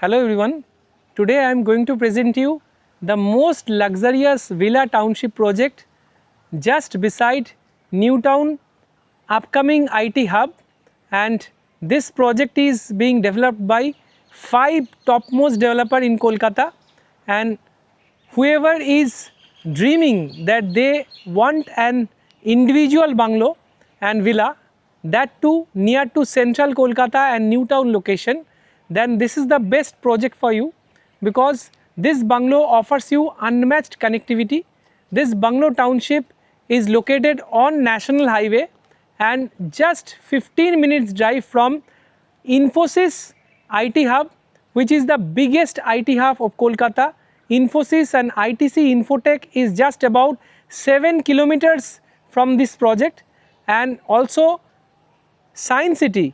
Hello everyone. Today I am going to present you the most luxurious villa township project just beside Newtown upcoming IT hub, and this project is being developed by 5 topmost developer in Kolkata, and whoever is dreaming that they want an individual bungalow and villa, that too near to central Kolkata and Newtown location, then this is the best project for you, because this bungalow offers you unmatched connectivity. This bungalow township is located on National Highway and just 15 minutes drive from Infosys IT hub, which is the biggest IT hub of Kolkata. Infosys and ITC Infotech is just about 7 kilometers from this project, and also Science City,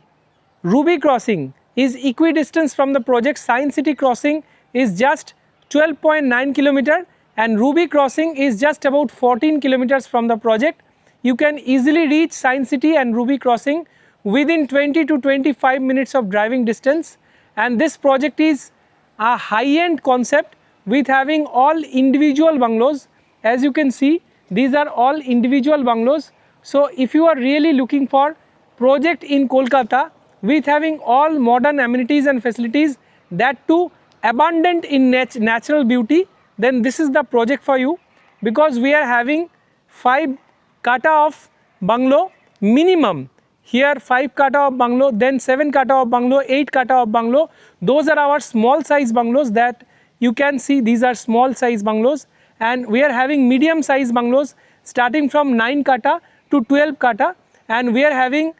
Ruby Crossing is equidistant from the project. Science City crossing is just 12.9 kilometer and Ruby Crossing is just about 14 kilometers from the project. You can easily reach Science City and Ruby Crossing within 20 to 25 minutes of driving distance, and this project is a high-end concept with having all individual bungalows. As you can see, these are all individual bungalows. So if you are really looking for project in Kolkata with having all modern amenities and facilities, that too abundant in natural beauty, then this is the project for you, because we are having 5 kata of bungalow minimum. Here 5 kata of bungalow, then 7 kata of bungalow, 8 kata of bungalow. Those are our small size bungalows that you can see. These are small size bungalows, and we are having medium size bungalows starting from 9 kata to 12 kata, and we are having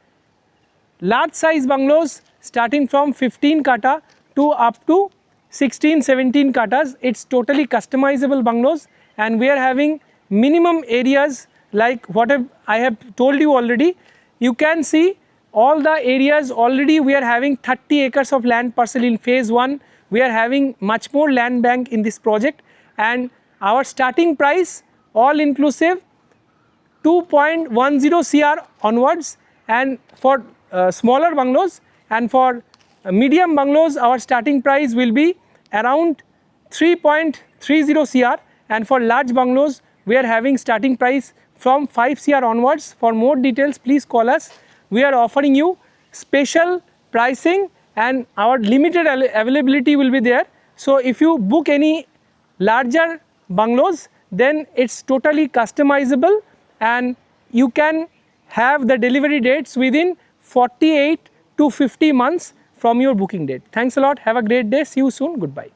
large size bungalows starting from 15 kata to up to 16-17 katas. It's totally customizable bungalows, and we are having minimum areas like what I have told you already. You can see all the areas already. We are having 30 acres of land parcel in phase 1. We are having much more land bank in this project, and our starting price all inclusive 2.10 crore onwards, and for smaller bungalows and for medium bungalows our starting price will be around 3.30 crore, and for large bungalows we are having starting price from 5 crore onwards. For more details please call us. We are offering you special pricing and our limited availability will be there. So if you book any larger bungalows, then it's totally customizable and you can have the delivery dates within 48 to 50 months from your booking date. Thanks a lot. Have a great day. See you soon. Goodbye.